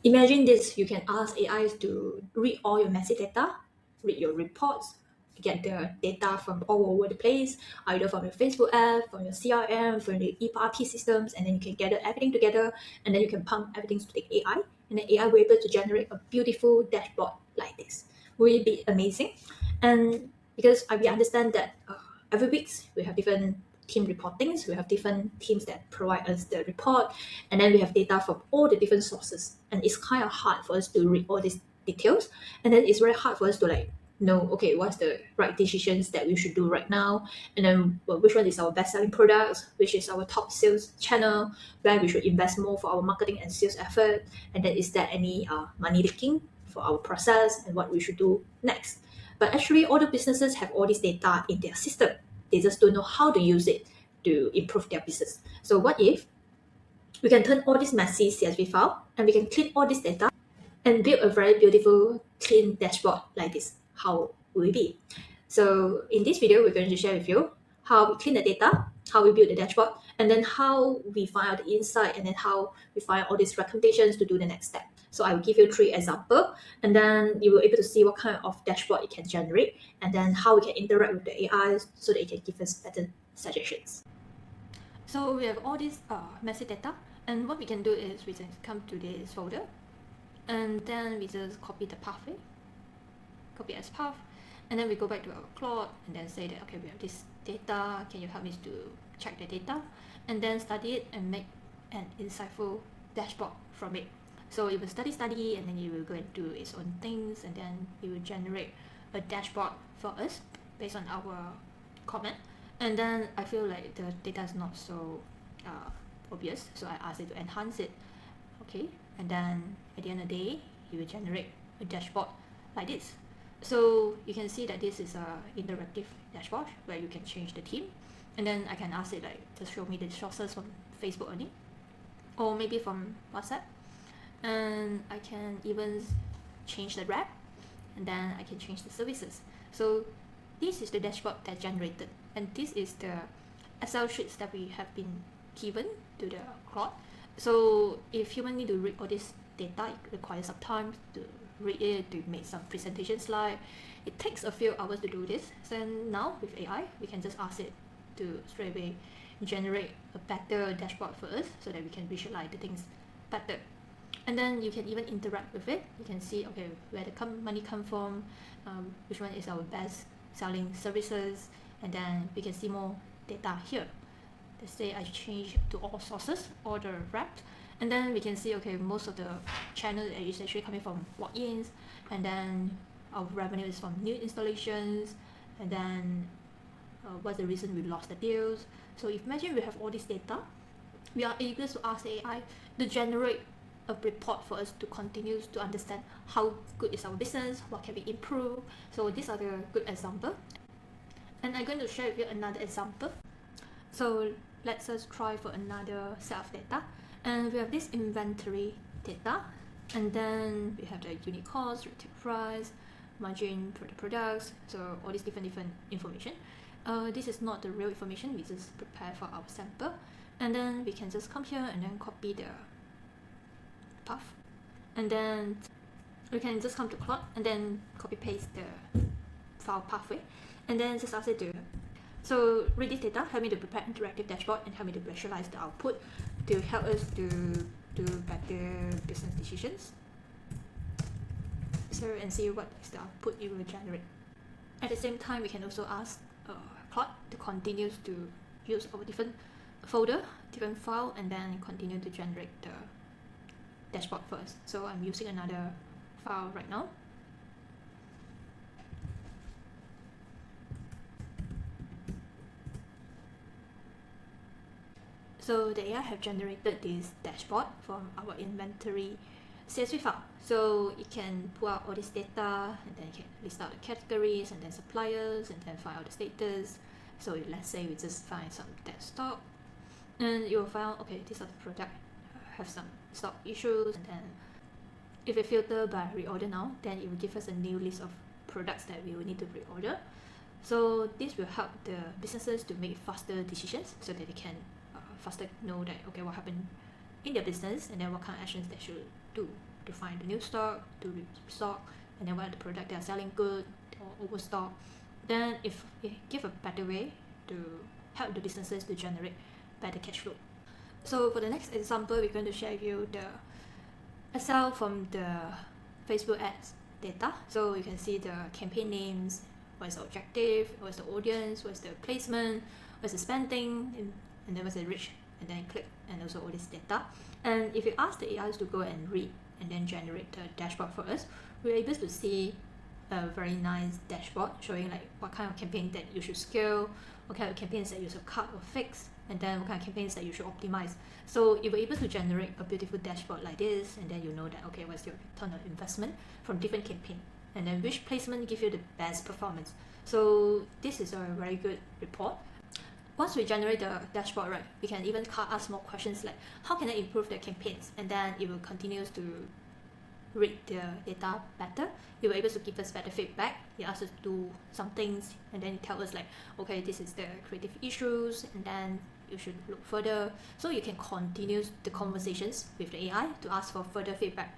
Imagine this, you can ask AI to read all your messy data, read your reports, get the data from all over the place, either from your Facebook app, from your CRM, from the ERP systems, and then you can gather everything together, and then you can pump everything to the AI, and then AI will be able to generate a beautiful dashboard like this. Will it be amazing? And because we understand that every week we have different team reportings, we have different teams that provide us the report, and then we have data from all the different sources, and it's kind of hard for us to read all these details, and then it's very hard for us to like know, okay, what's the right decisions that we should do right now, and then which one is our best selling products, which is our top sales channel, where we should invest more for our marketing and sales effort, and then is there any money leaking for our process, and what we should do next. But actually all the businesses have all this data in their system, they just don't know how to use it to improve their business. So what if we can turn all this messy CSV file and we can clean all this data and build a very beautiful clean dashboard like this? How will it be? So in this video, we're going to share with you how we clean the data, how we build the dashboard, and then how we find out the insight, and then how we find all these recommendations to do the next step. So I will give you 3 examples, and then you will be able to see what kind of dashboard it can generate, and then how we can interact with the AI so that it can give us better suggestions. So we have all this messy data, and what we can do is we can come to this folder, and then we just copy the pathway, copy as path, and then we go back to our Claude and then say that, okay, we have this data, can you help me to check the data, and then study it and make an insightful dashboard from it. So it will study, and then it will go and do its own things, and then it will generate a dashboard for us based on our comment. And then I feel like the data is not so obvious, so I asked it to enhance it. Okay, and then at the end of the day, it will generate a dashboard like this. So you can see that this is a interactive dashboard where you can change the theme, and then I can ask it like just show me the sources from Facebook only, or maybe from WhatsApp, and I can even change the wrap, and then I can change the services. So this is the dashboard that generated, and this is the Excel sheets that we have been given to the Claude. So if human need to read all this data, it requires some time to read it, to make some presentation slide. It takes a few hours to do this. So now with AI, we can just ask it to straight away generate a better dashboard for us so that we can visualize the things better. And then you can even interact with it. You can see, okay, where the money come from, which one is our best selling services, and then we can see more data here. Let's say I change to all sources, all the wrapped, and then we can see, okay, most of the channel is actually coming from walk-ins, and then our revenue is from new installations, and then what's the reason we lost the deals. So if imagine we have all this data, we are able to ask the AI to generate a report for us to continue to understand how good is our business, what can we improve. So these are the good example, and I'm going to share with you another example. So let's just try for another set of data, and we have this inventory data, and then we have the unit cost, retail price, margin for the products, so all these different information. This is not the real information, we just prepare for our sample, and then we can just come here and then copy the path, and then we can just come to Claude and then copy paste the file pathway, and then just ask it to read this data, help me to prepare interactive dashboard, and help me to visualize the output to help us to do better business decisions. So and see what is the output it will generate. At the same time, we can also ask Claude to continue to use our different folder, different file, and then continue to generate the dashboard first. So I'm using another file right now. So the AI have generated this dashboard from our inventory CSV file. So it can pull out all this data, and then it can list out the categories, and then suppliers, and then find out the status. So let's say we just find some dead stock, and you will find, okay, these are the product have some stock issues, and then if we filter by reorder now, then it will give us a new list of products that we will need to reorder. So this will help the businesses to make faster decisions so that they can faster know that, okay, what happened in their business, and then what kind of actions they should do to find the new stock, to restock, and then what are the product they are selling good or overstock. Then if we give a better way to help the businesses to generate better cash flow. So for the next example, we're going to share with you the Excel from the Facebook ads data. So you can see the campaign names, what's the objective, what's the audience, what's the placement, what's the spending, and then what's the reach, and then click, and also all this data. And if you ask the AIs to go and read and then generate the dashboard for us, we're able to see a very nice dashboard showing like what kind of campaign that you should scale, what kind of campaigns that you should cut or fix, and then what kind of campaigns that you should optimize. So you were able to generate a beautiful dashboard like this, and then you know that okay, what's your return on investment from different campaign, and then which placement give you the best performance. So this is a very good report. Once we generate the dashboard, right, we can even ask more questions like how can I improve the campaigns, and then it will continue to read the data better. You were able to give us better feedback. You ask us to do some things, and then you tell us like, okay, this is the creative issues, and then you should look further. So you can continue the conversations with the AI to ask for further feedback.